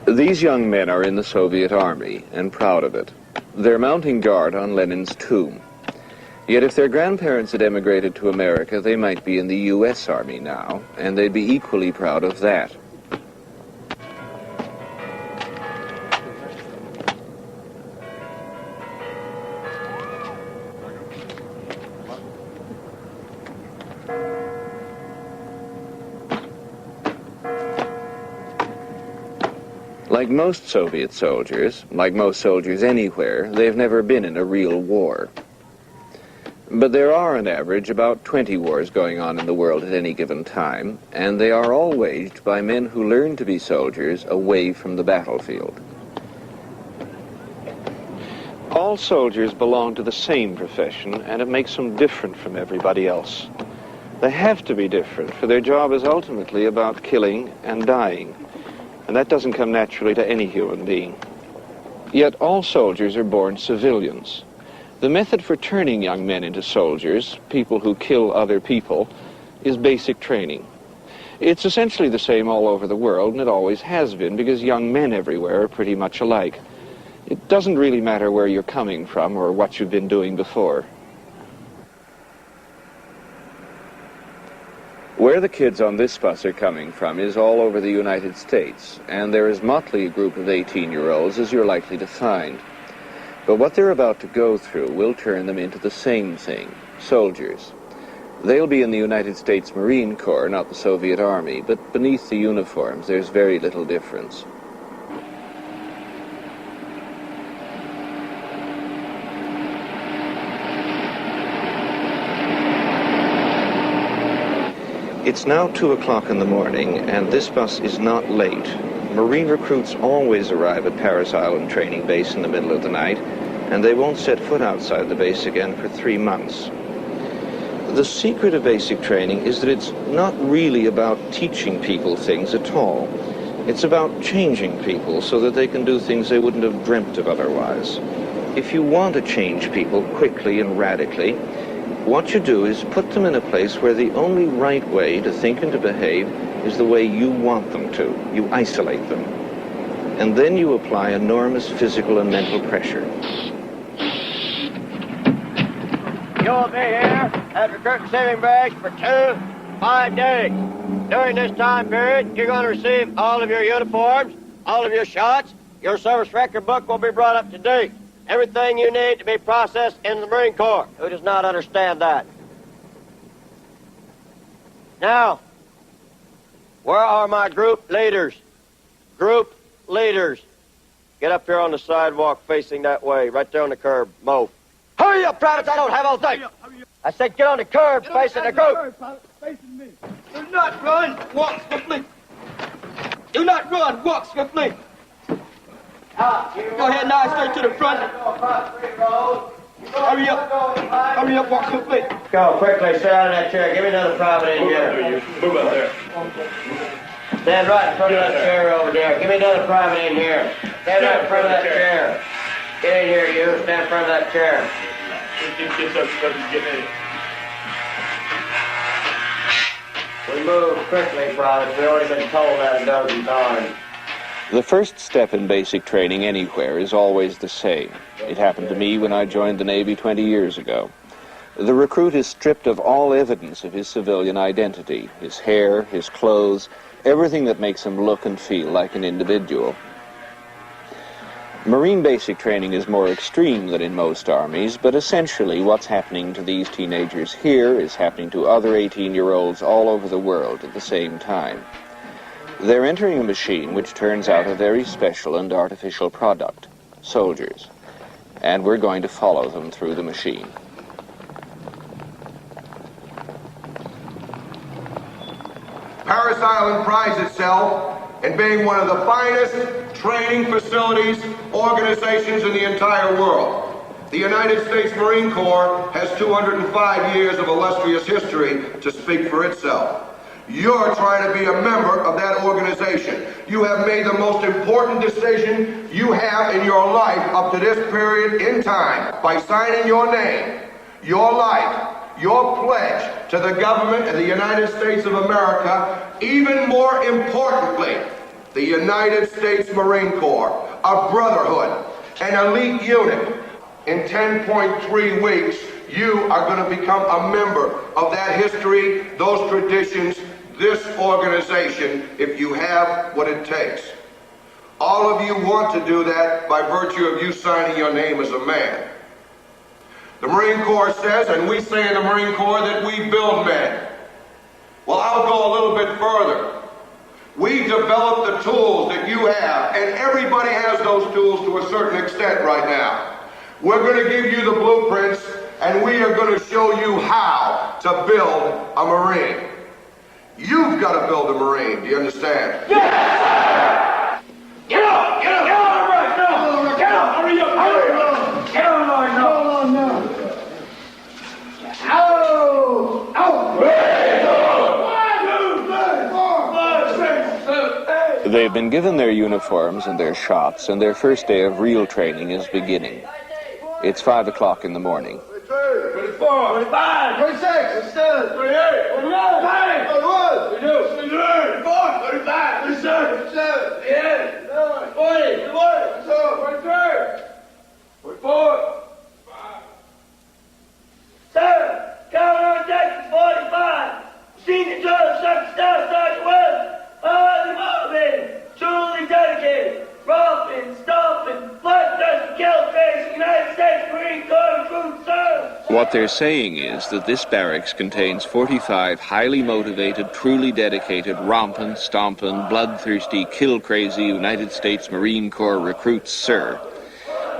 These young men are in the Soviet Army, and proud of it. They're mounting guard on Lenin's tomb. Yet if their grandparents had emigrated to America, they might be in the U.S. Army now, and they'd be equally proud of that. Like most Soviet soldiers, like most soldiers anywhere, they've never been in a real war. But there are, on average, about 20 wars going on in the world at any given time, and they are all waged by men who learn to be soldiers away from the battlefield. All soldiers belong to the same profession, and it makes them different from everybody else. They have to be different, for their job is ultimately about killing and dying. And that doesn't come naturally to any human being. Yet all soldiers are born civilians. The method for turning young men into soldiers, people who kill other people, is basic training. It's essentially the same all over the world, and it always has been, because young men everywhere are pretty much alike. It doesn't really matter where you're coming from or what you've been doing before. Where the kids on this bus are coming from is all over the United States, and they're as motley a group of 18-year-olds as you're likely to find. But what they're about to go through will turn them into the same thing, soldiers. They'll be in the United States Marine Corps, not the Soviet Army, but beneath the uniforms there's very little difference. It's now 2 o'clock in the morning, and this bus is not late. Marine recruits always arrive at Paris Island Training Base in the middle of the night, and they won't set foot outside the base again for 3 months. The secret of basic training is that it's not really about teaching people things at all. It's about changing people so that they can do things they wouldn't have dreamt of otherwise. If you want to change people quickly and radically, what you do is put them in a place where the only right way to think and to behave is the way you want them to. You isolate them. And then you apply enormous physical and mental pressure. You'll be here at recruit saving base for 5 days. During this time period, you're going to receive all of your uniforms, all of your shots. Your service record book will be brought up to date. Everything you need to be processed in the Marine Corps. Who does not understand that? Now, where are my group leaders? Group leaders. Get up here on the sidewalk facing that way, right there on the curb. Mo. Hurry up, privates, I don't have all day. I said get on the curb facing the group. Facing me. Do not run, walk swiftly. Do not run, walk swiftly. Go ahead now, straight to the front. Hurry up, walk swiftly. Go, quickly, sit down in that chair. Give me another private in here. Move up there. Stand right in front of that chair over there. Give me another private in here. Stand right in front of that chair. Get in here, you. Stand in front of that chair. We move quickly, privates. We've already been told that a dozen times. The first step in basic training anywhere is always the same. It happened to me when I joined the Navy 20 years ago. The recruit is stripped of all evidence of his civilian identity, his hair, his clothes, everything that makes him look and feel like an individual. Marine basic training is more extreme than in most armies, but essentially what's happening to these teenagers here is happening to other 18-year-olds all over the world at the same time. They're entering a machine which turns out a very special and artificial product, soldiers, and we're going to follow them through the machine. Paris Island prides itself in being one of the finest training facilities, organizations in the entire world. The United States Marine Corps has 205 years of illustrious history to speak for itself. You're trying to be a member of that organization. You have made the most important decision you have in your life up to this period in time by signing your name, your life, your pledge to the government of the United States of America. Even more importantly, the United States Marine Corps, a brotherhood, an elite unit. In 10.3 weeks, you are going to become a member of that history, those traditions, this organization, if you have what it takes. All of you want to do that by virtue of you signing your name as a man. The Marine Corps says, and we say in the Marine Corps, that we build men. Well, I'll go a little bit further. We develop the tools that you have, and everybody has those tools to a certain extent right now. We're going to give you the blueprints, and we are going to show you how to build a Marine. You've got to build a Marine, do you understand? Yes! Get up! Get up! Get up right now! Get up! Hurry up! Hurry up! Get on right now! Get on now! Ow! Ow! They've been given their uniforms and their shots, and their first day of real training is beginning. It's 5 o'clock in the morning. 24, 25, 26, 27, 28, 29, 31, 32, 33, 34, 35, 37, 37, 38, 40, 43, 44, 7, Calvin on Texas, 45, Senior Drill, Second Staff Sergeant West, highly motivated, truly dedicated, rough stomping, bloodthirsty, kill-facing United States Marine Corps recruit, sir. What they're saying is that this barracks contains 45 highly motivated, truly dedicated, romping, stomping, bloodthirsty, kill-crazy United States Marine Corps recruits, sir.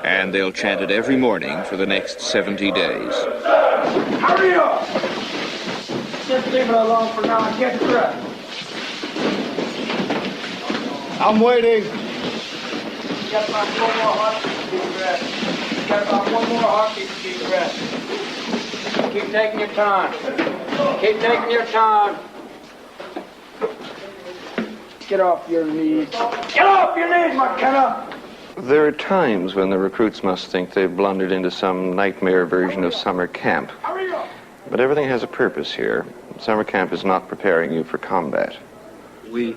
And they'll chant it every morning for the next 70 days. Hurry up! Just leave it alone for now and get dressed. I'm waiting. You got about one more heartbeat to keep rest. You got about one more heartbeat to keep rest. Keep taking your time. Keep taking your time. Get off your knees. Get off your knees, McKenna! There are times when the recruits must think they've blundered into some nightmare version of summer camp. But everything has a purpose here. Summer camp is not preparing you for combat. We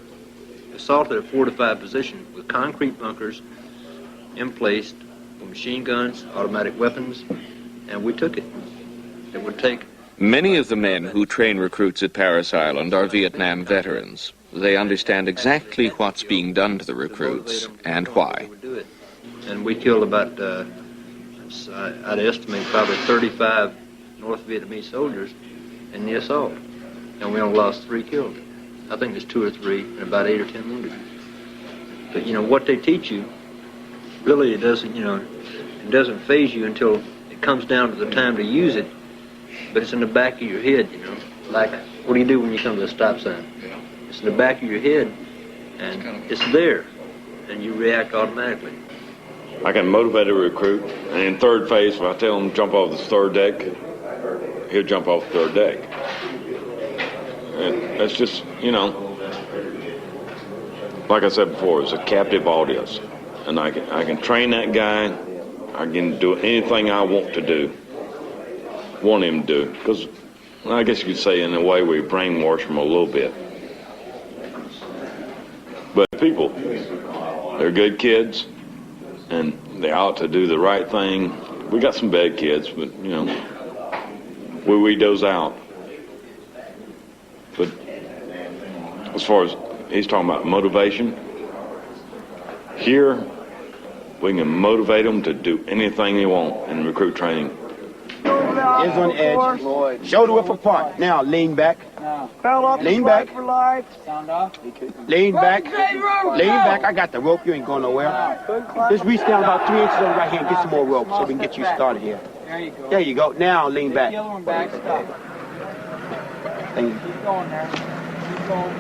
assaulted a fortified position with concrete bunkers emplaced with machine guns, automatic weapons, and we took it. It would take... Many of the men who train recruits at Parris Island are Vietnam veterans. They understand exactly what's being done to the recruits and why. And we killed about, I'd estimate probably 35 North Vietnamese soldiers in the assault. And we only lost 3 killed. I think there's 2 or 3 and about 8 or 10 wounded. But, you know, what they teach you, really it doesn't, it doesn't phase you until it comes down to the time to use it. But it's in the back of your head, Like, what do you do when you come to a stop sign? It's in the back of your head, and it's there, and you react automatically. I can motivate a recruit, and in third phase, if I tell him to jump off the third deck, he'll jump off the third deck. And that's just, like I said before, it's a captive audience. And I can train that guy, I can do anything I want him to do. Because I guess you could say in a way we brainwash them a little bit. But people, they're good kids, and they ought to do the right thing. We got some bad kids, but, we weed those out. But as far as he's talking about motivation, here we can motivate them to do anything they want in recruit training. Hands on the edge. Shoulder width apart. Now lean back. Lean back. Lean back. Lean back. I got the rope. You ain't going nowhere. Just reach down about 3 inches on the right hand. Get some more rope so we can get you started here. There you go. There you go. Now lean back. The other one back. Stop. Thank you. Keep going there. Keep going.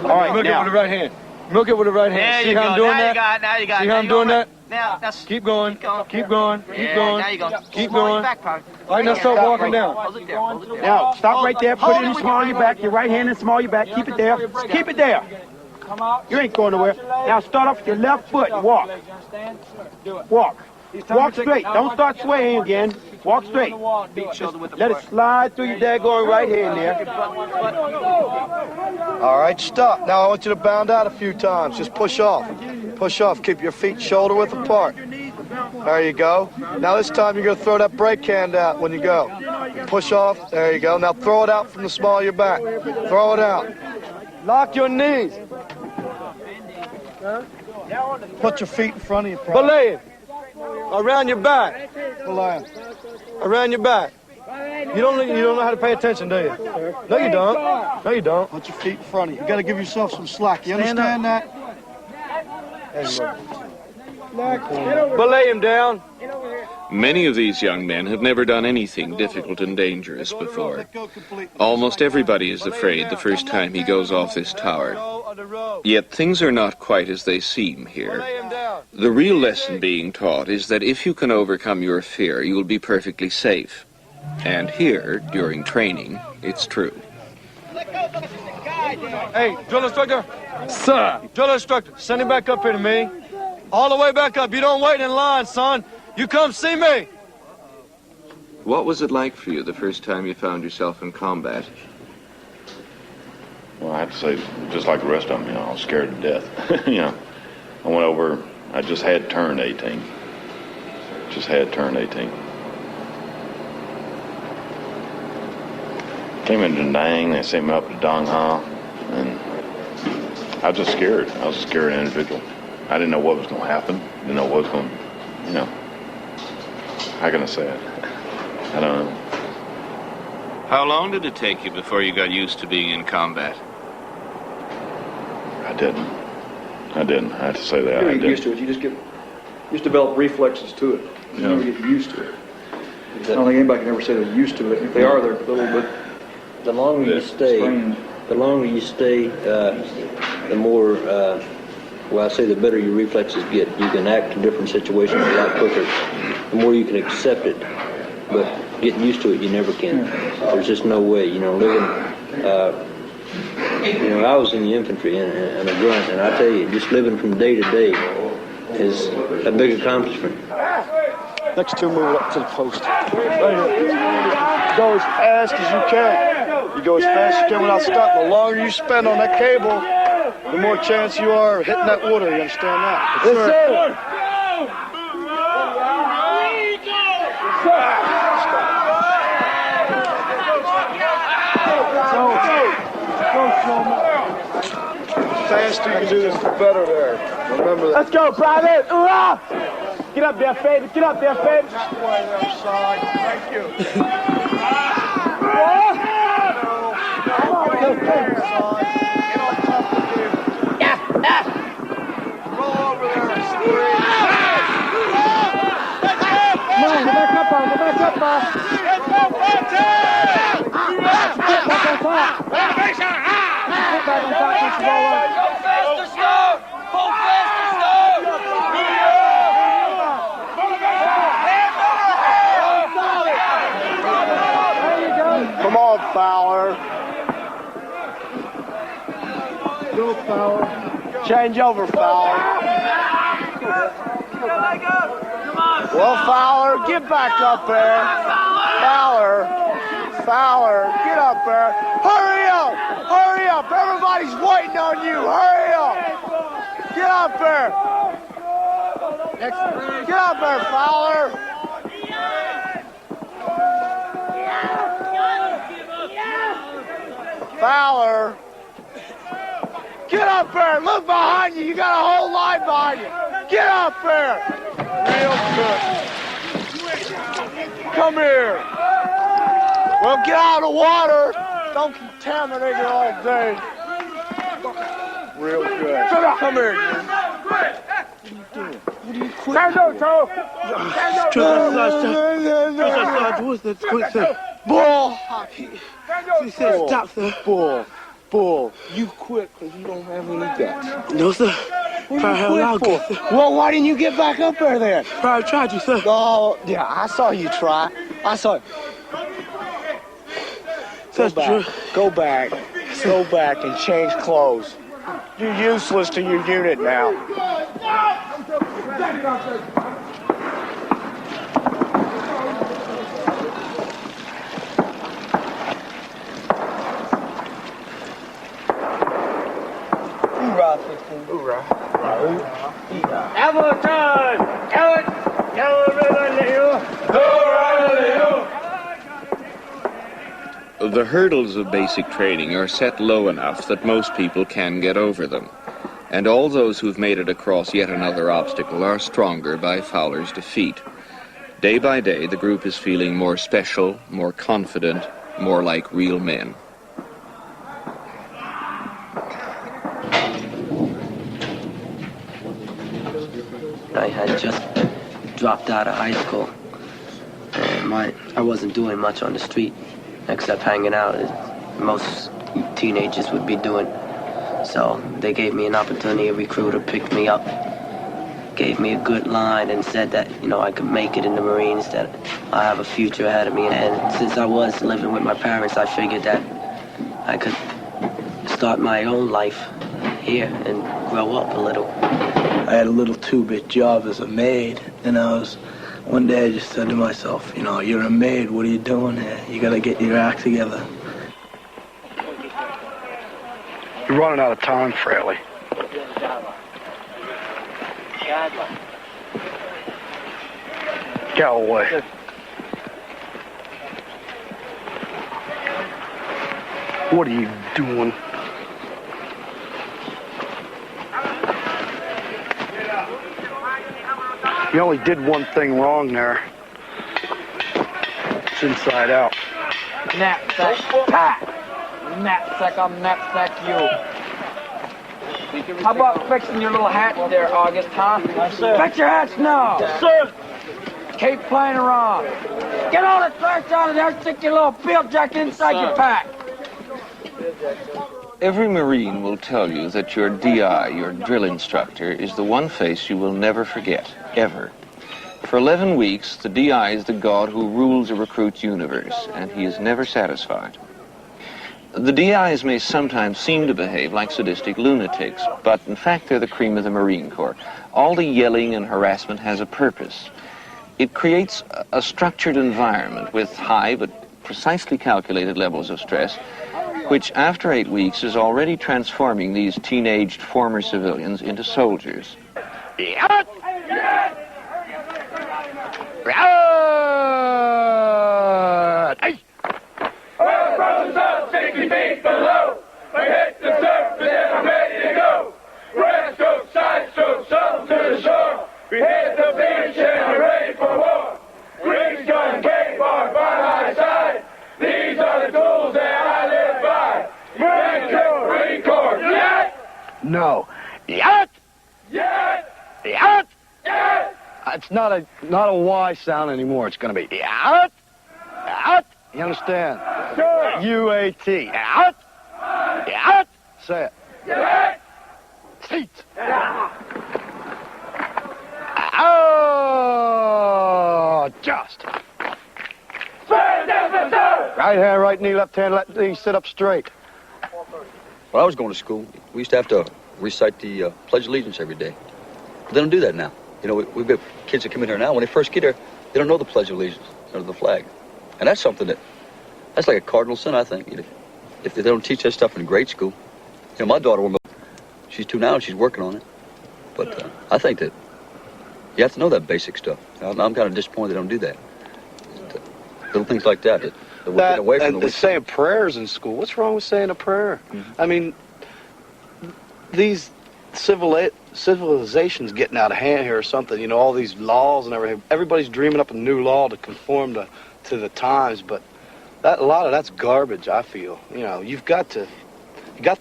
All right, Milk it now. with the right hand. Milk it with the right hand. There See you how go. I'm doing Now that? you got it. Now you got it. See Now how I'm you doing go. that? Now that's Keep going. Keep going. Keep yeah, going. Now you go. Keep Hold going. your back pocket. All right, now start walking down. Hold it there. Hold it there. Now stop right there. Put Hold it in with small your your back. Your right hand in small your back. Keep it there. Keep it there. Come out. You ain't going nowhere. Now start off with your left foot. Walk. Do it. Walk. Walk straight. Don't start swaying again. Walk straight. Let it slide through your daggone right hand there. All right, stop. Now I want you to bound out a few times. Just push off. Push off. Keep your feet shoulder width apart. There you go. Now this time you're going to throw that brake hand out when you go. Push off. There you go. Now throw it out from the small of your back. Throw it out. Lock your knees. Put your feet in front of you. Belay it. Around your back. Around your back. You don't know how to pay attention, do you? No, you don't. No, you don't. Put your feet in front of you. You got to give yourself some slack. You understand that? Belay him down. Many of these young men have never done anything difficult and dangerous before. Almost everybody is afraid the first time he goes off this tower. Yet things are not quite as they seem here. The real lesson being taught is that if you can overcome your fear, you will be perfectly safe. And here, during training, it's true. Hey, drill instructor. Sir. Drill instructor, send him back up here to me. All the way back up. You don't wait in line, son. You come see me. What was it like for you the first time you found yourself in combat? Well, I have to say, just like the rest of them, I was scared to death. I went over, I just had turned 18. Just had turned 18. Came into Nang, they sent me up to Dong Ha, and I was just scared. I was a scared individual. I didn't know what was going to happen. Didn't know what was going to, how can I say it? I don't know. How long did it take you before you got used to being in combat? I didn't. I have to say that. You don't get used to it. You just develop reflexes to it. You never get used to it. I don't think anybody can ever say they're used to it. If they are, they're a little bit. The longer you stay, the more, the better your reflexes get. You can act in different situations a lot quicker. The more you can accept it. But getting used to it, you never can. There's just no way. Living. I was in the infantry and a grunt, and I tell you, just living from day to day is a big accomplishment. Next two, move up to the post. Go as fast as you can. You go as fast as you can without stopping. The longer you spend on that cable, the more chance you are of hitting that water. You understand that? Yes, sir. The faster you can do this, the better there. Remember that. Let's go, Private! Hoorah! Get up there, Fabe. Get up there, Fabe. Thank you. Roll over there and scream. Come on, go back up, Bob. Go back up, Bob. Come on, Fowler. Go, Fowler. Change over, Fowler. Well, Fowler, get back up there. Fowler, get up there. Hurry up! Hurry up! Everybody's waiting on you. Hurry up! Get up there. Get up there, Fowler. Fowler. Get up there. Look behind you. You got a whole line behind you. Get up there. Real good. Come here. Well, get out of the water. Don't contaminate it all day. Real good. Come here. What are you quit? Stand up, Joe. Bull hockey. She said stop, sir. Bull. You quit because you don't have any guts. No, sir. What are you quit for? Well, why didn't you get back up there then? Probably tried you, sir. Oh, yeah, I saw you try. I saw you. Go back and change clothes. You're useless to your unit now. Hoorah, 15. Hoorah. Double time! Count! The hurdles of basic training are set low enough that most people can get over them. And all those who've made it across yet another obstacle are stronger by Fowler's defeat. Day by day, the group is feeling more special, more confident, more like real men. I had just dropped out of high school, and I wasn't doing much on the street except hanging out as most teenagers would be doing. So they gave me an opportunity. A recruiter picked me up, gave me a good line, and said that, you know, I could make it in the Marines, that I have a future ahead of me. And since I was living with my parents, I figured that I could start my own life here and grow up a little. I had a little two-bit job as a maid, and one day I just said to myself, you know, you're a maid, what are you doing here? You gotta get your act together. You're running out of time, Fraley. Galloway. What are you doing? You only did one thing wrong there. It's inside out. Knapsack, pack. Knapsack, I'm knapsack you. How about fixing your little hat there, August, huh? Yes, sir. Fix your hats now. Yes, sir. Keep playing around. Get all the trash out of there, stick your little field jacket inside your pack. Every Marine will tell you that your DI, your drill instructor, is the one face you will never forget, ever. For 11 weeks, the DI is the god who rules a recruit's universe, and he is never satisfied. The DIs may sometimes seem to behave like sadistic lunatics, but in fact they're the cream of the Marine Corps. All the yelling and harassment has a purpose. It creates a structured environment with high but precisely calculated levels of stress, which after 8 weeks is already transforming these teenaged former civilians into soldiers. Yes! Hey! Well, frozen up 60 feet below. We hit the surface and I'm ready to go. Breaststroke, side stroke, something to the shore. We hit the beach and I'm ready for war. Grease gun, K-bar by my side. These are the tools that I live by. Marine Corps, yet! No. Yet! Yet! Yet! Yet! It's not a Y sound anymore. It's going to be yet! Yet! You understand? Sure. U-A-T. Yet! Yet! Say it. Yet! Seat. Oh, just. Right hand, right knee, left hand, left knee, sit up straight. When I was going to school, we used to have to recite the Pledge of Allegiance every day. But they don't do that now. You know, we've got kids that come in here now, when they first get here, they don't know the Pledge of Allegiance, or the flag. And that's something that's like a cardinal sin, I think. You know, if they don't teach that stuff in grade school. You know, my daughter, she's 2 now and she's working on it. But I think that you have to know that basic stuff. I'm kind of disappointed they don't do that. Little things like that we're getting away from. And saying prayers in school. What's wrong with saying a prayer? Mm-hmm. I mean, these civilization's getting out of hand here or something. You know, all these laws and everything. Everybody's dreaming up a new law to conform to the times, but a lot of that's garbage, I feel. You know, you got to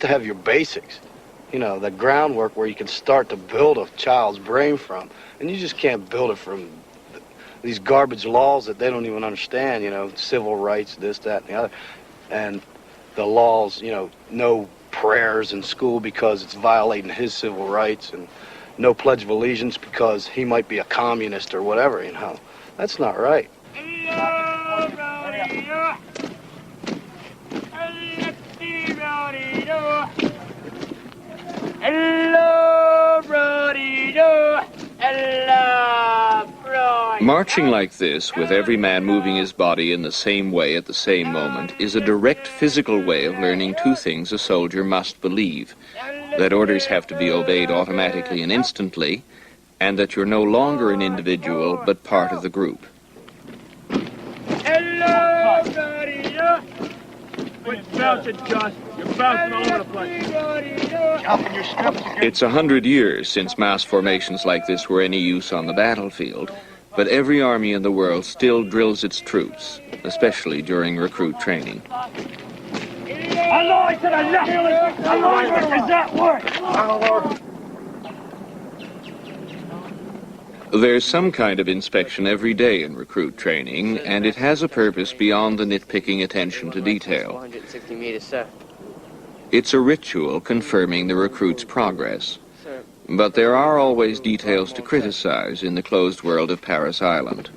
have your basics. You know, the groundwork where you can start to build a child's brain from, and you just can't build it from these garbage laws that they don't even understand. You know, civil rights, this, that, and the other, and the laws. You know, no prayers in school because it's violating his civil rights, and no Pledge of Allegiance because he might be a communist or whatever. You know, that's not right. Marching like this, with every man moving his body in the same way at the same moment, is a direct physical way of learning 2 things a soldier must believe: that orders have to be obeyed automatically and instantly, and that you're no longer an individual but part of the group. Hello, buddy. Quit bouncing, Josh. You're bouncing all over the place. It's 100 years since mass formations like this were any use on the battlefield, but every army in the world still drills its troops, especially during recruit training. Allah to the left. Allah, does that work? There's some kind of inspection every day in recruit training, and it has a purpose beyond the nitpicking attention to detail. 460 meters, sir. It's a ritual confirming the recruit's progress. But there are always details to criticize in the closed world of Paris Island.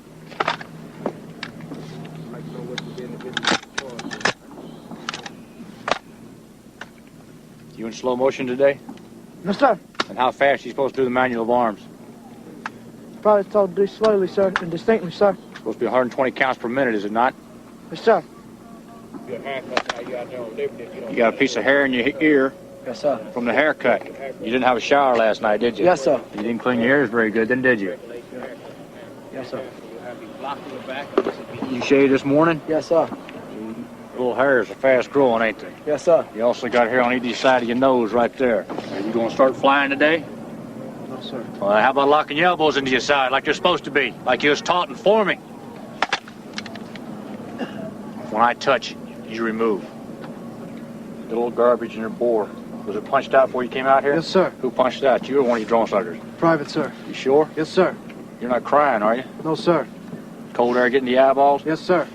You in slow motion today? No, sir. And how fast are you supposed to do the manual of arms? Probably told to do slowly, sir, and distinctly, sir. Supposed to be 120 counts per minute, is it not? Yes, sir. You got a piece of hair in your ear. Yes, sir. From the haircut. You didn't have a shower last night, did you? Yes, sir. You didn't clean your ears very good, then, did you? Yes, sir. You shaved this morning? Yes, sir. Little hairs are fast growing, ain't they? Yes, sir. You also got hair on either side of your nose right there. Are you going to start flying today? No, sir. Well, how about locking your elbows into your side like you're supposed to be, like you was taught in forming? When I touch, you remove. The little garbage in your bore. Was it punched out before you came out here? Yes, sir. Who punched out? You or one of your drone sluggers? Private, sir. You sure? Yes, sir. You're not crying, are you? No, sir. Cold air getting the eyeballs? Yes, sir.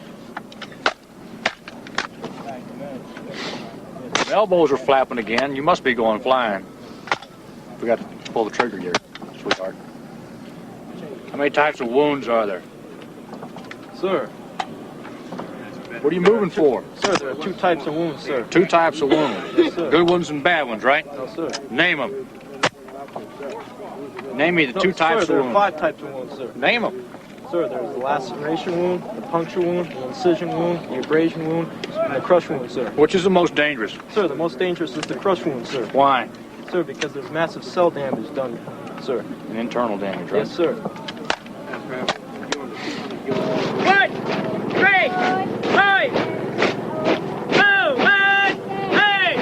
The elbows are flapping again. You must be going flying. Forgot to pull the trigger here, sweetheart. How many types of wounds are there? Sir. What are you moving for? Sir, there are 2 types of wounds, sir. 2 types of wounds. Yes, sir. Good ones and bad ones, right? No, sir. Name them. Name me the 2 types of there wounds. are 5 types of wounds, sir. Name them. Sir, there's the laceration wound, the puncture wound, the incision wound, the abrasion wound, and the crush wound, sir. Which is the most dangerous? Sir, the most dangerous is the crush wound, sir. Why? Sir, because there's massive cell damage done, sir. An internal damage, right? Yes, sir. 1, 3, 5. 2, 1, 8.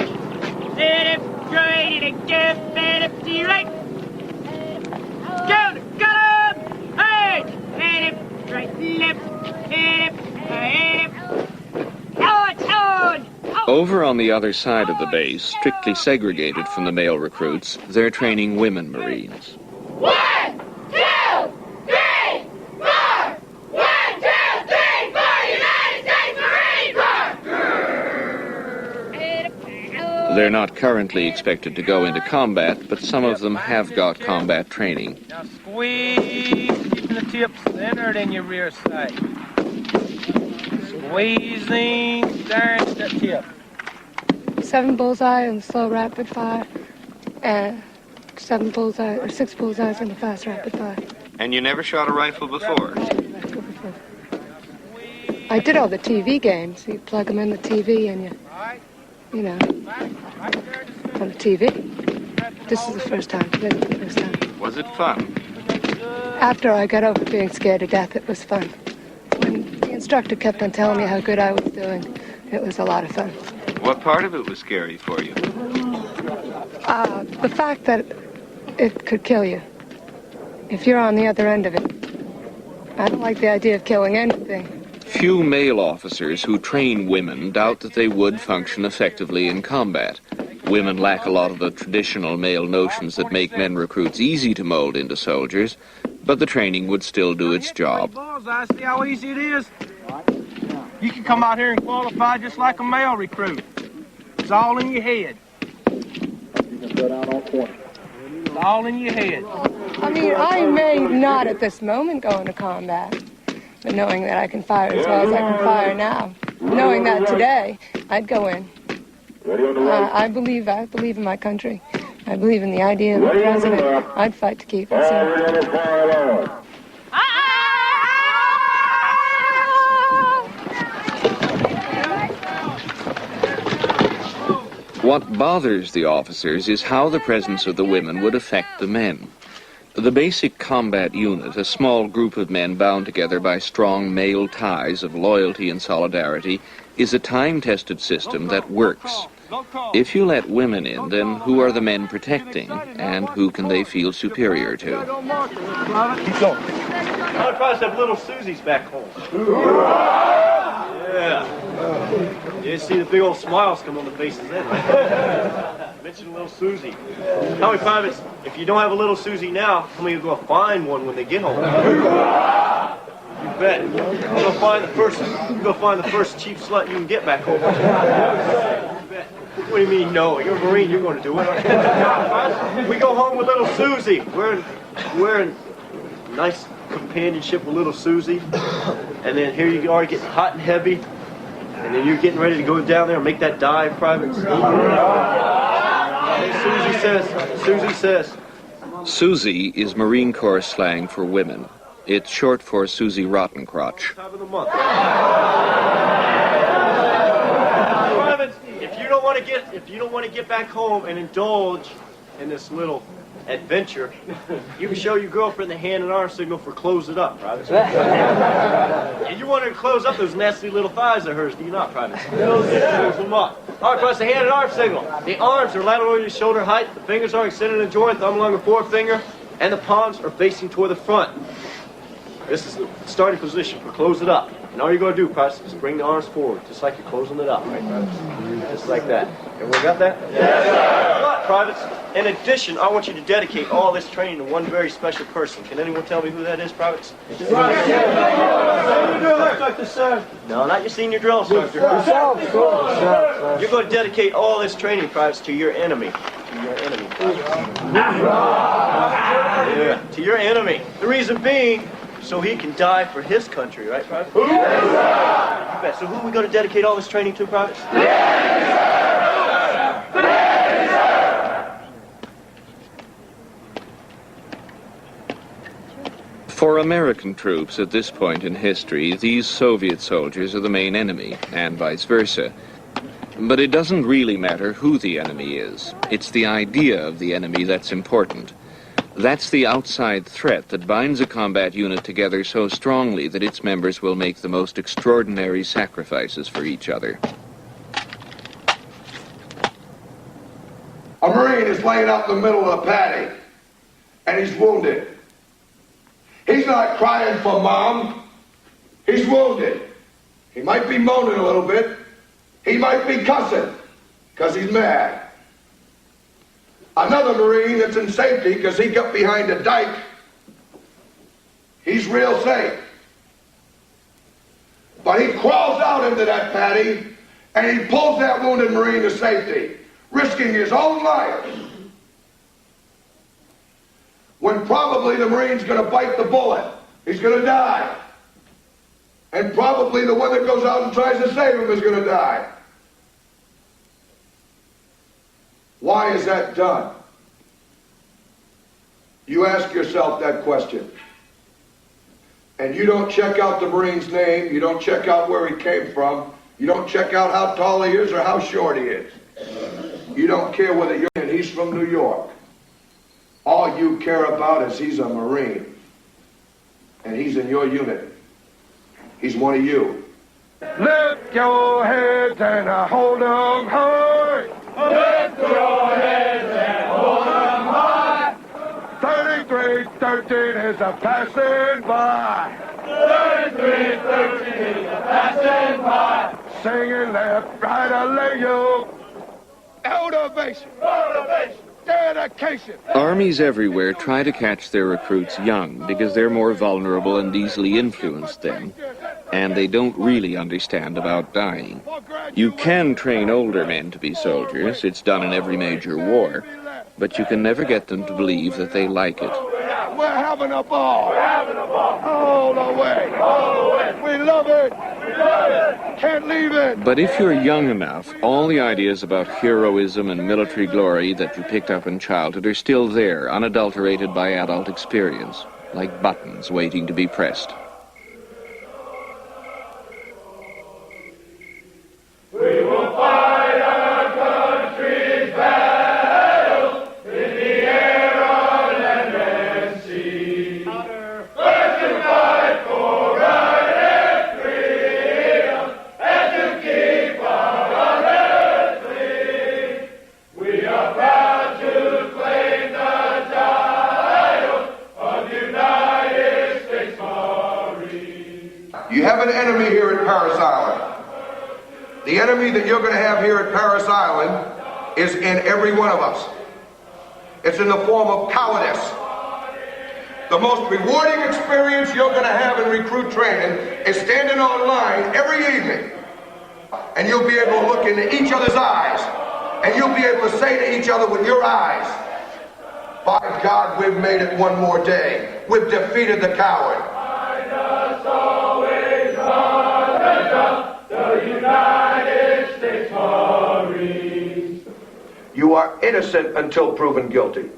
Sit up straight and get fed up to your right. Down, got up. 8. Sit up right, left. Sit up, on. Over on the other side of the base, strictly segregated from the male recruits, they're training women Marines. 1, 2, 3, 4. 1, 2, 3, 4. United States Marine Corps. They're not currently expected to go into combat, but some of them have got combat training. Now squeeze, keeping the tip centered in your rear sight. Squeezing, down to the tip. 7 bullseye on the slow rapid fire, and 6 bullseyes on the fast rapid fire. And you never shot a rifle before? I did all the TV games. You plug them in the TV and you know, on the TV. This is the first time. Was it fun? After I got over being scared to death, it was fun. When the instructor kept on telling me how good I was doing, it was a lot of fun. What part of it was scary for you? The fact that it could kill you. If you're on the other end of it. I don't like the idea of killing anything. Few male officers who train women doubt that they would function effectively in combat. Women lack a lot of the traditional male notions that make men recruits easy to mold into soldiers, but the training would still do its job. I see how easy it is. You can come out here and qualify just like a male recruit. It's all in your head. You can go down on point. It's all in your head. I mean, I may not at this moment go into combat, but knowing that I can fire as well as I can fire now, knowing that today, I'd go in. I believe in my country. I believe in the idea of the president. I'd fight to keep it. So. What bothers the officers is how the presence of the women would affect the men. The basic combat unit, a small group of men bound together by strong male ties of loyalty and solidarity, is a time-tested system that works. If you let women in, then who are the men protecting, and who can they feel superior to? Keep going. I would probably have little Susie's back home. Yeah. You see the big old smiles come on the faces then, right? Mention little Susie. How many privates, if you don't have a little Susie now, how many will go find one when they get home? You bet. You'll find the first cheap slut you can get back home. You bet. What do you mean, no? You're a Marine, you're going to do it. We go home with little Susie. We're in nice companionship with little Susie. And then here you are getting hot and heavy. And then you're getting ready to go down there and make that dive, privates. Susie says. Susie is Marine Corps slang for women. It's short for Susie Rottencrotch. Time of the month. Privates, if you don't want to get back home and indulge in this little adventure, you can show your girlfriend the hand and arm signal for close it up, privates. And you want her to close up those nasty little thighs of hers, do you not, privates? Close them up. All right, privates, the hand and arm signal. The arms are lateral to shoulder height, the fingers are extended in joint, thumb along the forefinger, and the palms are facing toward the front. This is the starting position for close it up. And all you're going to do, privates, is bring the arms forward, just like you're closing it up, right, privates? Just like that. Everyone got that? Yes, sir. But, privates, in addition, I want you to dedicate all this training to one very special person. Can anyone tell me who that is, privates? No, not your senior drill instructor. You're going to dedicate all this training, privates, to your enemy. To your enemy. Yeah, to your enemy. The reason being, so he can die for his country, right, Private? Yes, so who are we going to dedicate all this training to, Private? For American troops at this point in history, these Soviet soldiers are the main enemy, and vice versa. But it doesn't really matter who the enemy is. It's the idea of the enemy that's important. That's the outside threat that binds a combat unit together so strongly that its members will make the most extraordinary sacrifices for each other. A Marine is laying out in the middle of a paddy, and he's wounded. He's not crying for mom. He's wounded. He might be moaning a little bit. He might be cussing, because he's mad. Another Marine that's in safety because he got behind a dike, he's real safe. But he crawls out into that paddy and he pulls that wounded Marine to safety, risking his own life. When probably the Marine's going to bite the bullet. He's going to die. And probably the one that goes out and tries to save him is going to die. Why is that done? You ask yourself that question. And you don't check out the Marine's name, you don't check out where he came from, you don't check out how tall he is or how short he is. You don't care whether you're and he's from New York. All you care about is he's a Marine. And he's in your unit. He's one of you. Lift your heads and hold them high. Lift your heads and hold them high. 3313 is a passing by. 3313 is a passing by. Singing left, right, I lay you. Motivation. Motivation. Dedication. Armies everywhere try to catch their recruits young because they're more vulnerable and easily influenced then, and they don't really understand about dying. You can train older men to be soldiers, it's done in every major war, but you can never get them to believe that they like it. We're having a ball. We're having a ball. All the way. All the way. We love it. We love it. Can't leave it. But if you're young enough, all the ideas about heroism and military glory that you picked up in childhood are still there, unadulterated by adult experience, like buttons waiting to be pressed. We will fight our country. enemy here at Paris Island. The enemy that you're going to have here at Paris Island is in every one of us. It's in the form of cowardice. The most rewarding experience you're going to have in recruit training is standing on line every evening, and you'll be able to look into each other's eyes, and you'll be able to say to each other with your eyes, by God, we've made it one more day. We've defeated the coward. The United States Marines. You are innocent until proven guilty.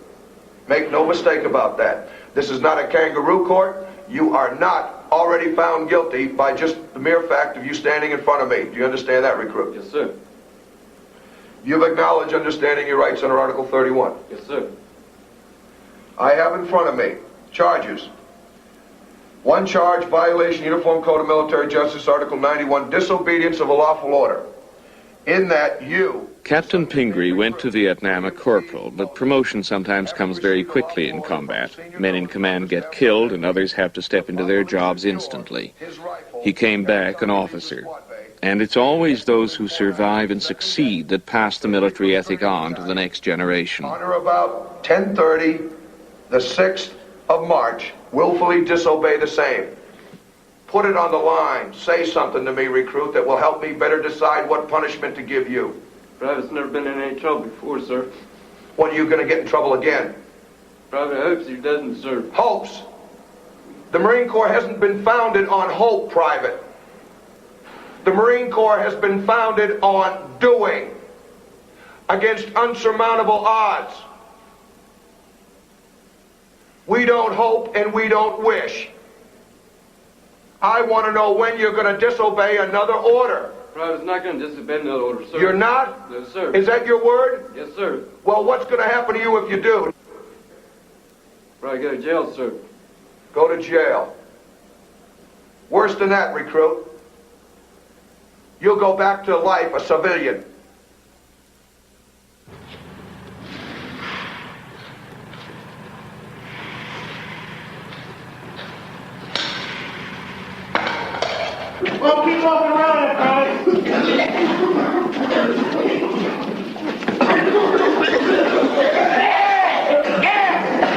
Make no mistake about that. This is not a kangaroo court. You are not already found guilty by just the mere fact of you standing in front of me. Do you understand that, recruit? Yes, sir. You've acknowledged understanding your rights under Article 31. Yes, sir. I have in front of me charges. One charge, violation, Uniform Code of Military Justice, Article 91, disobedience of a lawful order. In that you... Captain Pingree went to Vietnam a corporal, but promotion sometimes comes very quickly in combat. Men in command get killed and others have to step into their jobs instantly. He came back an officer. And it's always those who survive and succeed that pass the military ethic on to the next generation. On or about 10:30, the 6th of March, willfully disobey the same. Put it on the line. Say something to me, recruit, that will help me better decide what punishment to give you. Private's never been in any trouble before, sir. When are you going to get in trouble again? Private hopes he doesn't, sir. Hopes? The Marine Corps hasn't been founded on hope, Private. The Marine Corps has been founded on doing against unsurmountable odds. We don't hope and we don't wish. I want to know when you're going to disobey another order. Private's not going to disobey another order, sir. You're not? No, sir. Is that your word? Yes, sir. Well, what's going to happen to you if you do? Probably go to jail, sir. Go to jail. Worse than that, recruit. You'll go back to life a civilian. Well, keep walking around it, guys.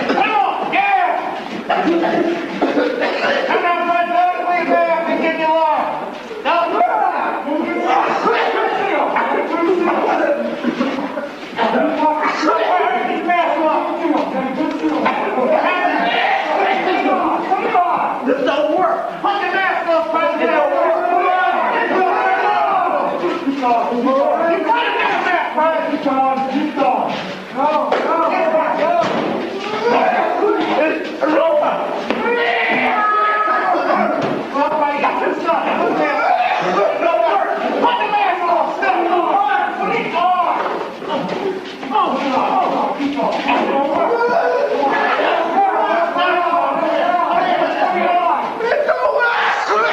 Come on, yeah! Come on, friends, lean back and get you along. Now, this don't work. Put your mask on, friends. It don't work. You got to get back, friends. Keep going. Go. Get back. Go. It's a robot. Somebody got this stuff. Don't work. Put the mask on. Step on. Put it on. Keep going. It don't work.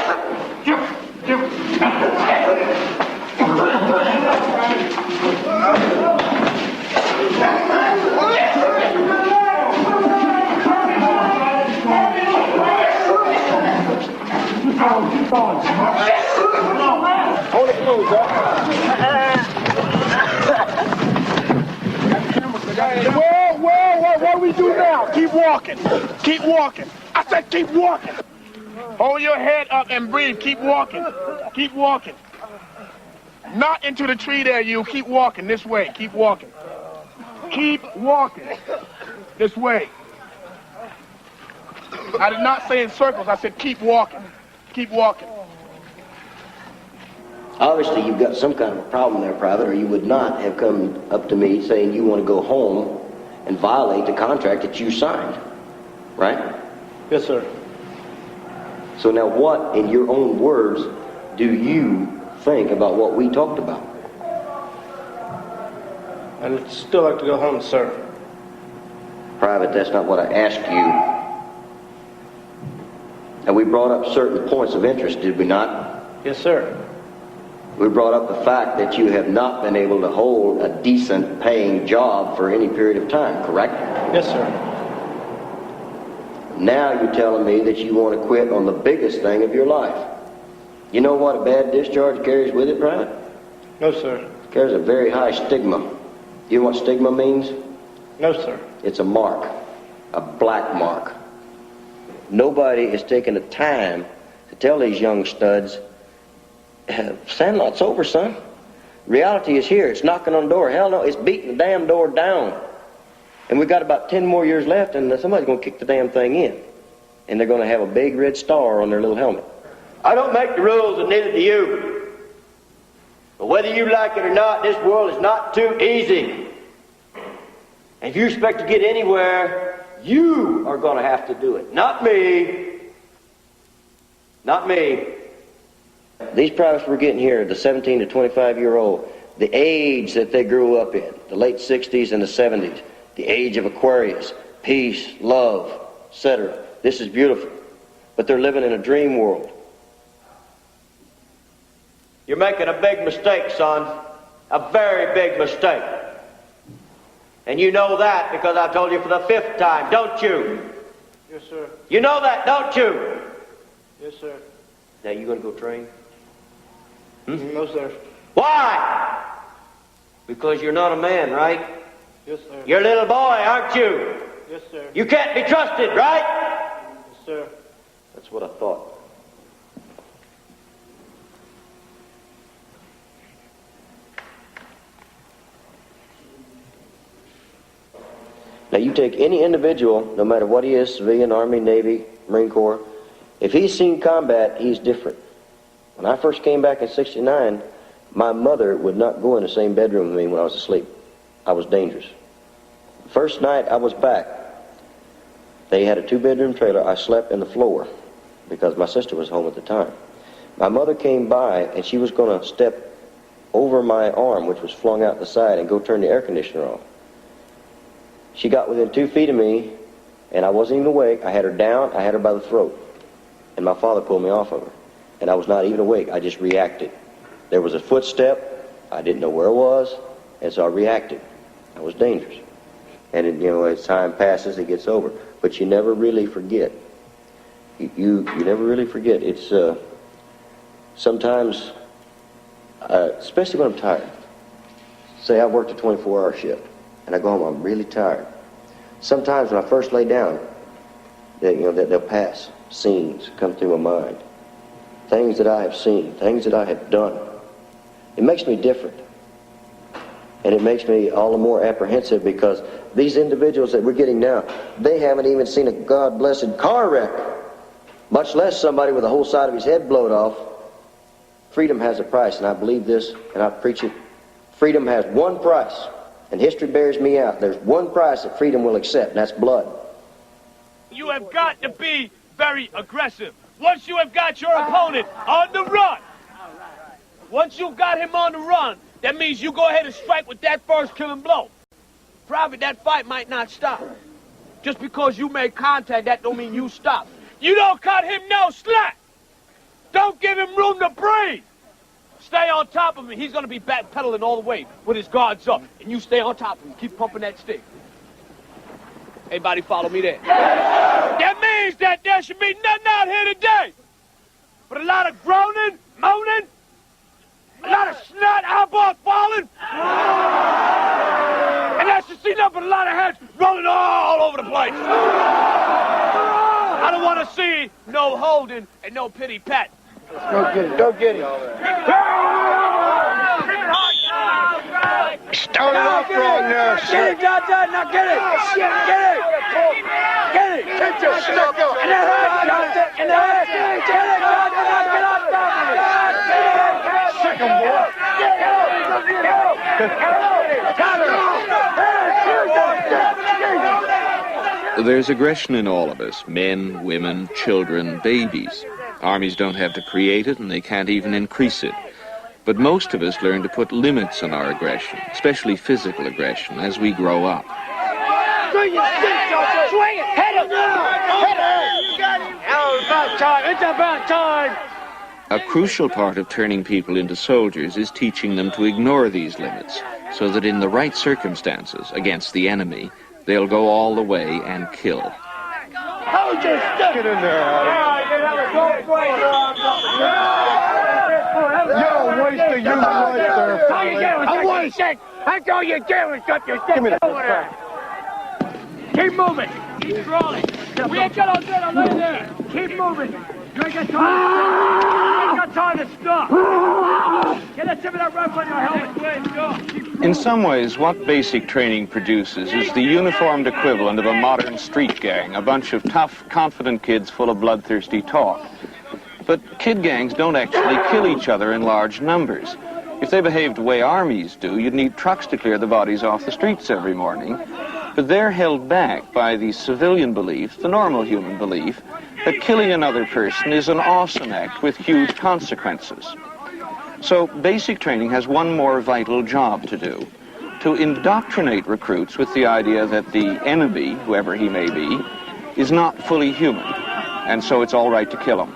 Hold it close, Well, what do we do now? Keep walking. Keep walking. I said keep walking. Hold your head up and breathe. Keep walking. Keep walking. Not into the tree there, you. Keep walking this way. Keep walking. Keep walking this way. I did not say in circles. I said keep walking. Keep walking. Obviously, you've got some kind of a problem there, Private, or you would not have come up to me saying you want to go home and violate the contract that you signed, right? Yes, sir. So now what, in your own words, do you think about what we talked about? I'd still like to go home, sir. Private, that's not what I asked you. And we brought up certain points of interest, did we not? Yes, sir. We brought up the fact that you have not been able to hold a decent paying job for any period of time, correct? Yes, sir. Now you're telling me that you want to quit on the biggest thing of your life. You know what a bad discharge carries with it, Private? No, sir. It carries a very high stigma. You know what stigma means? No, sir. It's a mark, a black mark. Nobody is taking the time to tell these young studs, Sandlot's over, son. Reality is here. It's knocking on the door. Hell no, it's beating the damn door down. And we've got about 10 more years left, and somebody's going to kick the damn thing in. And they're going to have a big red star on their little helmet. I don't make the rules, and neither do you. But whether you like it or not, this world is not too easy. And if you expect to get anywhere, you are going to have to do it. Not me. Not me. These privates we're getting here, the 17 to 25-year-old, the age that they grew up in, the late 60s and the 70s, the age of Aquarius, peace, love, etc. This is beautiful. But they're living in a dream world. You're making a big mistake, son. A very big mistake. And you know that because I've told you for the 5th time, don't you? Yes, sir. You know that, don't you? Yes, sir. Now you going to go train? No, sir. Why? Because you're not a man, right? Yes, sir. You're a little boy, aren't you? Yes, sir. You can't be trusted, right? Yes, sir. That's what I thought. Now you take any individual, no matter what he is, civilian, Army, Navy, Marine Corps, if he's seen combat, he's different. When I first came back in '69, my mother would not go in the same bedroom with me when I was asleep. I was dangerous. The first night I was back, they had a 2-bedroom trailer. I slept in the floor because my sister was home at the time. My mother came by and she was going to step over my arm, which was flung out the side, and go turn the air conditioner off. She got within 2 feet of me, and I wasn't even awake. I had her down, I had her by the throat, and my father pulled me off of her. And I was not even awake, I just reacted. There was a footstep, I didn't know where it was, and so I reacted. I was dangerous. And it, as time passes, it gets over. But you never really forget. You never really forget. It's sometimes, especially when I'm tired. Say I worked a 24-hour shift, and I go home, I'm really tired. Sometimes when I first lay down, they'll pass. Scenes come through my mind. Things that I have seen, things that I have done. It makes me different. And it makes me all the more apprehensive because these individuals that we're getting now, they haven't even seen a God-blessed car wreck, much less somebody with the whole side of his head blowed off. Freedom has a price, and I believe this, and I preach it. Freedom has one price, and history bears me out. There's one price that freedom will accept, and that's blood. You have got to be very aggressive. Once you have got your opponent on the run, once you've got him on the run, that means you go ahead and strike with that first killing blow. Private, that fight might not stop. Just because you make contact, that don't mean you stop. You don't cut him no slack. Don't give him room to breathe. Stay on top of him. He's going to be backpedaling all the way with his guards up. And you stay on top of him. Keep pumping that stick. Everybody follow me there. That means that there should be nothing out here today but a lot of groaning, moaning, a lot of snot, eyeballs falling. And I should see nothing but a lot of heads rolling all over the place. I don't want to see no holding and no pity pat. Go get it, go get it. Start it off wrong there. Get it, John, now get it. Get it. Get it. Get your stick up. In the head, John. In the head. Get it, John. Get off top of it. Sick him, boy. There's aggression in all of us, men, women, children, babies. Armies don't have to create it, and they can't even increase it. But most of us learn to put limits on our aggression, especially physical aggression, as we grow up. Swing it, swing it, hit him! Hit him! You got him! Oh, it's about time, it's about time! A crucial part of turning people into soldiers is teaching them to ignore these limits, so that in the right circumstances, against the enemy, they'll go all the way and kill. Hold your stick! Get in there, Adam. He said, that's all you do is got your stick over there. Keep moving. Keep crawling. We ain't got all day to lay there. Keep moving. You ain't got time to stop. Get that tip of that rifle on your helmet. In some ways, what basic training produces is the uniformed equivalent of a modern street gang, a bunch of tough, confident kids full of bloodthirsty talk. But kid gangs don't actually kill each other in large numbers. If they behaved the way armies do, you'd need trucks to clear the bodies off the streets every morning. But they're held back by the civilian belief, the normal human belief, that killing another person is an awesome act with huge consequences. So basic training has one more vital job to do: to indoctrinate recruits with the idea that the enemy, whoever he may be, is not fully human, and so it's all right to kill him.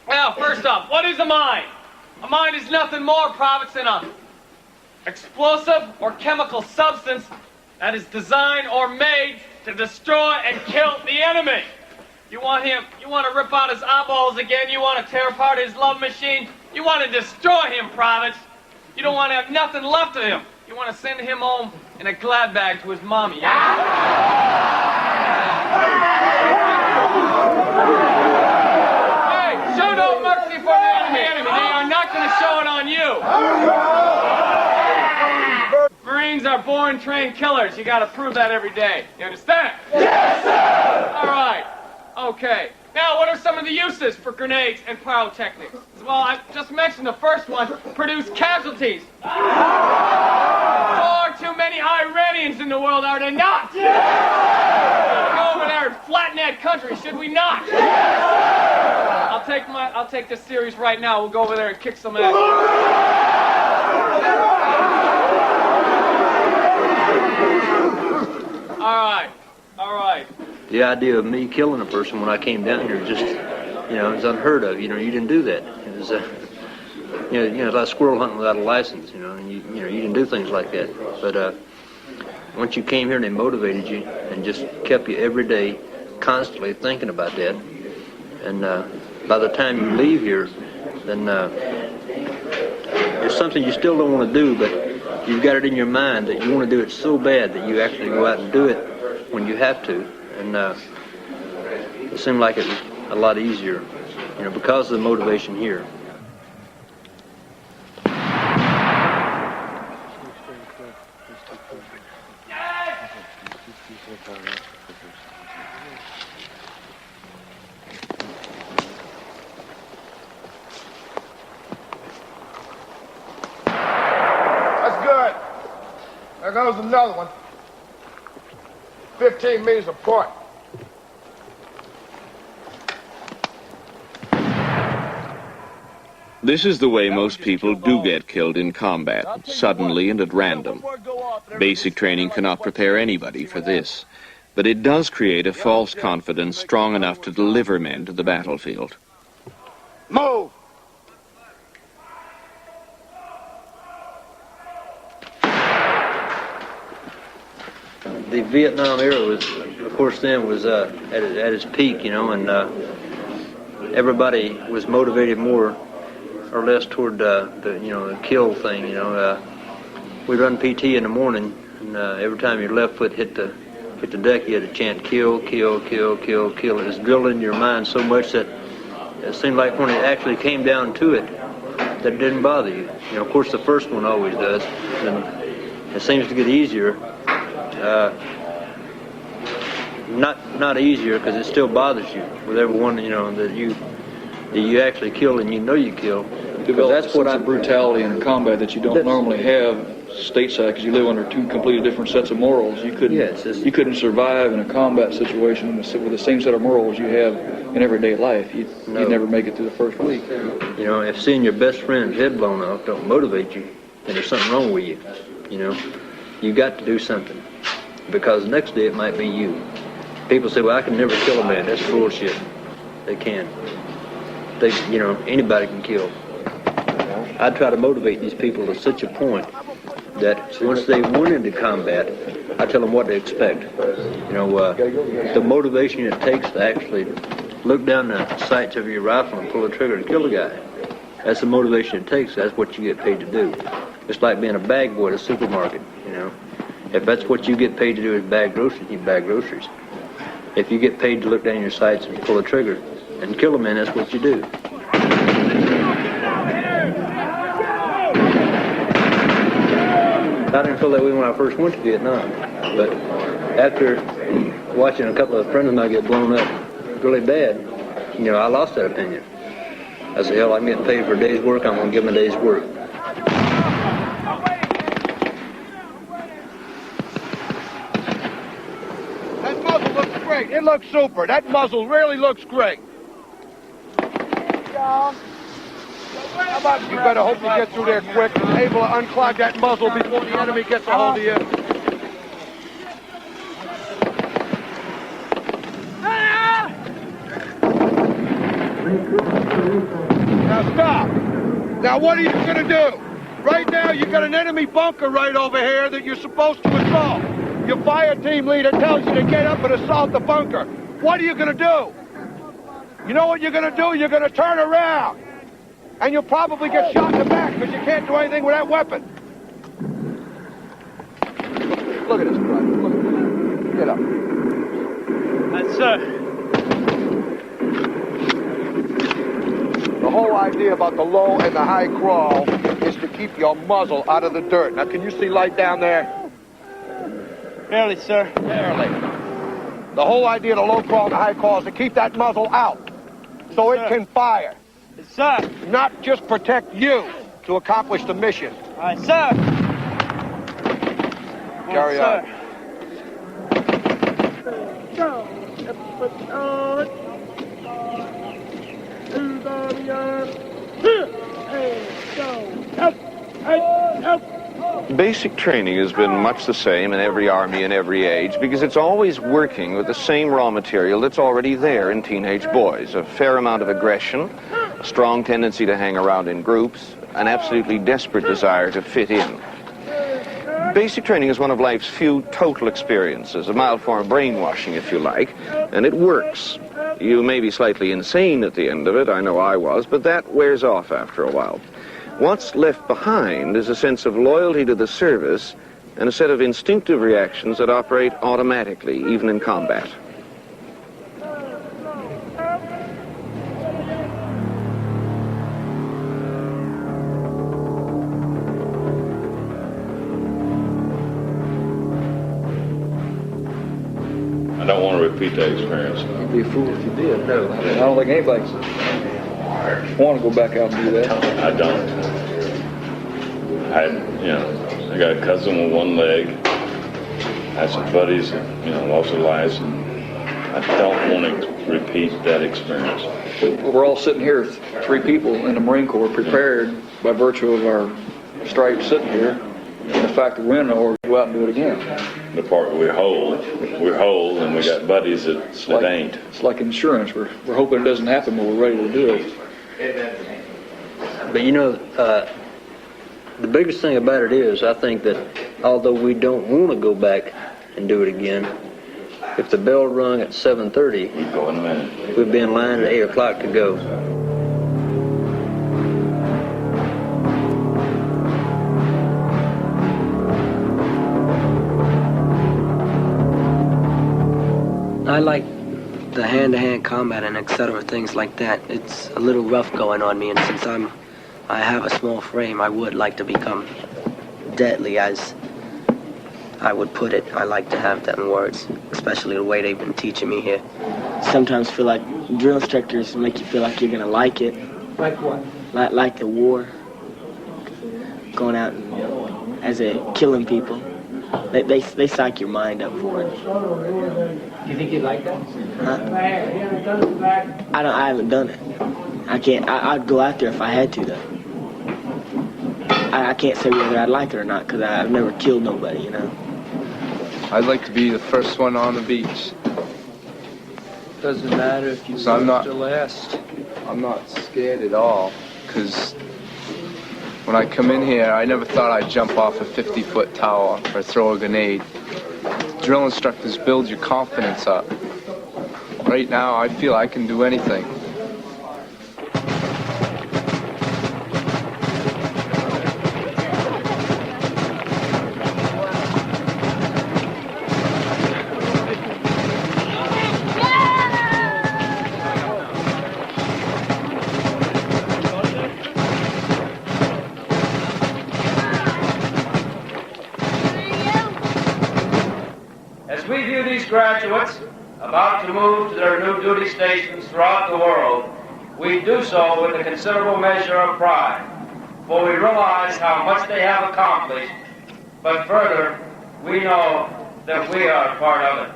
Now, first off, what is a mine? A mine is nothing more, privates, than an explosive or chemical substance that is designed or made to destroy and kill the enemy. You want to rip out his eyeballs again, you want to tear apart his love machine, you want to destroy him, privates. You don't want to have nothing left of him. You want to send him home in a glad bag to his mommy. Hey, show no mercy for the enemy. They are not going to show it on you. Marines are born trained killers. You got to prove that every day. You understand? Yes, sir! All right. Okay. Now, what are some of the uses for grenades and pyrotechnics? Well, I just mentioned the first one: produce casualties. Far too many Iranians in the world, are there not? Yes! Go over there and flatten that country, should we not? Yes! I'll take this series right now. We'll go over there and kick some ass. All right. The idea of me killing a person when I came down here just, it's unheard of. You didn't do that. It was, it's like squirrel hunting without a license. And you didn't do things like that. But once you came here and they motivated you and just kept you every day, constantly thinking about that, and by the time you leave here, then there's something you still don't want to do, but you've got it in your mind that you want to do it so bad that you actually go out and do it when you have to. And it seemed like it was a lot easier, because of the motivation here. That's good. There goes another one. 15 meters apart. This is the way most people do get killed in combat, suddenly and at random. Basic training cannot prepare anybody for this, but it does create a false confidence strong enough to deliver men to the battlefield. Move! The Vietnam era was, of course, then was at its peak, and everybody was motivated more or less toward the kill thing. We'd run PT in the morning, and every time your left foot hit the deck, you had to chant kill, kill, kill, kill, kill. It was drilled into your mind so much that it seemed like when it actually came down to it, that it didn't bother you. Of course, the first one always does, and it seems to get easier. Not easier because it still bothers you with everyone that you actually kill and you kill. That's what brutality in combat that you don't normally have stateside because you live under two completely different sets of morals. You couldn't survive in a combat situation with the same set of morals you have in everyday life. You'd never make it through the first week. If seeing your best friend's head blown off don't motivate you, then there's something wrong with you. You got to do something, because the next day it might be you. People say, well, I can never kill a man. That's bullshit. They can. Anybody can kill. I try to motivate these people to such a point that once they went into combat, I tell them what to expect. The motivation it takes to actually look down the sights of your rifle and pull the trigger to kill a guy. That's the motivation it takes. That's what you get paid to do. It's like being a bag boy at a supermarket, you know. If that's what you get paid to do is bag groceries, you bag groceries. If you get paid to look down your sights and pull a trigger and kill a man, that's what you do. I didn't feel that way when I first went to Vietnam, but after watching a couple of friends of mine get blown up really bad, you know, I lost that opinion. I said, hell, I'm getting paid for a day's work, I'm going to give them a day's work. That muzzle looks great. It looks super. That muzzle really looks great. How about you better hope you get through there quick and able to unclog that muzzle before the enemy gets a hold of you. Now stop. Now what are you going to do? Right now you got an enemy bunker right over here that you're supposed to assault. Your fire team leader tells you to get up and assault the bunker. What are you going to do? You know what you're going to do? You're going to turn around. And you'll probably get shot in the back because you can't do anything with that weapon. Look at this, Private. Look at this. Get up. Yes, sir. The whole idea about the low and the high crawl is to keep your muzzle out of the dirt. Now, can you see light down there? Barely, sir. Barely. The whole idea of the low crawl and the high crawl is to keep that muzzle out so it can fire. Yes, sir. Not just protect you to accomplish the mission. All right, sir. Carry on. Basic training has been much the same in every army and every age because it's always working with the same raw material that's already there in teenage boys. A fair amount of aggression, a strong tendency to hang around in groups, an absolutely desperate desire to fit in. Basic training is one of life's few total experiences, a mild form of brainwashing, if you like, and it works. You may be slightly insane at the end of it, I know I was, but that wears off after a while. What's left behind is a sense of loyalty to the service and a set of instinctive reactions that operate automatically, even in combat. I don't want to repeat that experience. You'd be a fool if you did. No, I don't think anybody want to go back out and do that. I don't. I got a cousin with one leg. I had some buddies that, lost their lives, and I don't want to repeat that experience. We're all sitting here, 3 people in the Marine Corps, prepared by virtue of our stripes sitting here, and the fact that we're in the Corps, go out and do it again. The part where we're whole, and we got buddies that ain't. It's like insurance. We're hoping it doesn't happen, but we're ready to do it. But the biggest thing about it is, I think that although we don't want to go back and do it again, if the bell rung at 7:30, we'd be in line at 8 o'clock to go. I like the hand-to-hand combat and etc. things like that. It's a little rough going on me, and since I have a small frame, I would like to become deadly, as I would put it. I like to have them words, especially the way they've been teaching me here. Sometimes feel like drill instructors make you feel like you're gonna like it. Like what? Like the war, going out and killing people. They psych your mind up for it. Do you think you'd like that? Huh? I haven't done it. I can't. I'd go out there if I had to, though. I can't say whether I'd like it or not because I've never killed nobody, I'd like to be the first one on the beach. Doesn't matter if you So I'm not- the last. I'm not scared at all, because when I come in here, I never thought I'd jump off a 50-foot tower or throw a grenade. Drill instructors build your confidence up. Right now, I feel I can do anything. about to move to their new duty stations throughout the world, we do so with a considerable measure of pride, for we realize how much they have accomplished, but further, we know that we are part of it.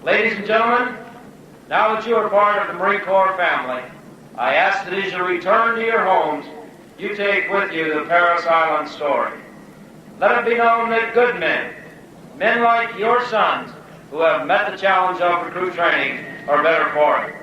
Ladies and gentlemen, now that you are part of the Marine Corps family, I ask that as you return to your homes, you take with you the Paris Island story. Let it be known that good men like your sons, who have met the challenge of recruit training, are better for it.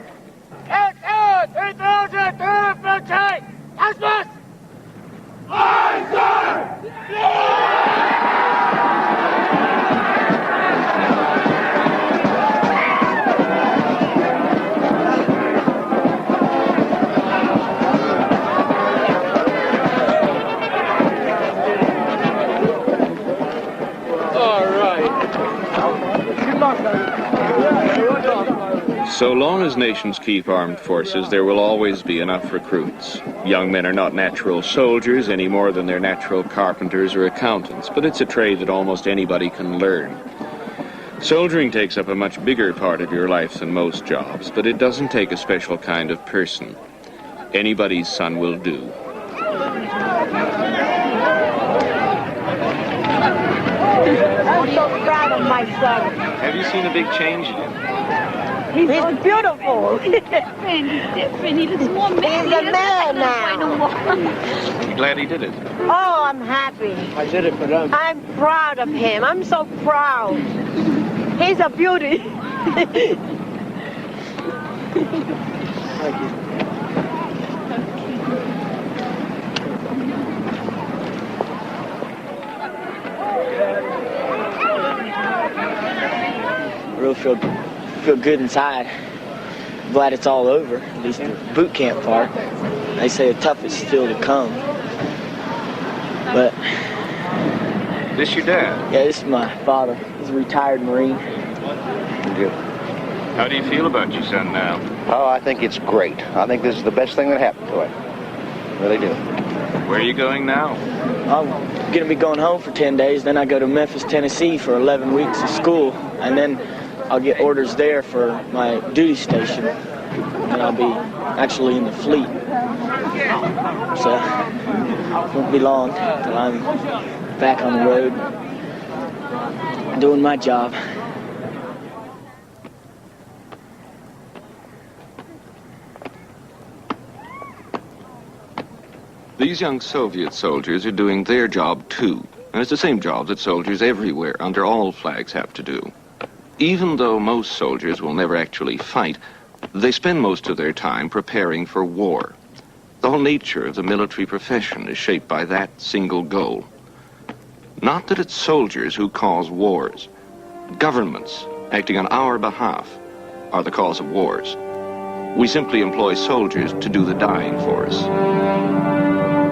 So long as nations keep armed forces, there will always be enough recruits. Young men are not natural soldiers any more than they're natural carpenters or accountants, but it's a trade that almost anybody can learn. Soldiering takes up a much bigger part of your life than most jobs, but it doesn't take a special kind of person. Anybody's son will do. I'm so proud of my son. Have you seen a big change in him? He's beautiful. He's different. He's a more man. He's a man now. I'm glad he did it. Oh, I'm happy. I did it for them. I'm proud of him. I'm so proud. He's a beauty. Thank you. Real feel good inside. Glad it's all over, at least the boot camp part. They say the toughest is still to come. But this your dad? Yeah, this is my father. He's a retired Marine. Good. How do you feel about your son now? Oh, I think it's great. I think this is the best thing that happened to him. Really do. Where are you going now? I'm going to be going home for 10 days. Then I go to Memphis, Tennessee for 11 weeks of school. And then I'll get orders there for my duty station. And I'll be actually in the fleet. So it won't be long till I'm back on the road doing my job. These young Soviet soldiers are doing their job too. And it's the same job that soldiers everywhere under all flags have to do. Even though most soldiers will never actually fight, they spend most of their time preparing for war. The whole nature of the military profession is shaped by that single goal. Not that it's soldiers who cause wars. Governments, acting on our behalf, are the cause of wars. We simply employ soldiers to do the dying for us.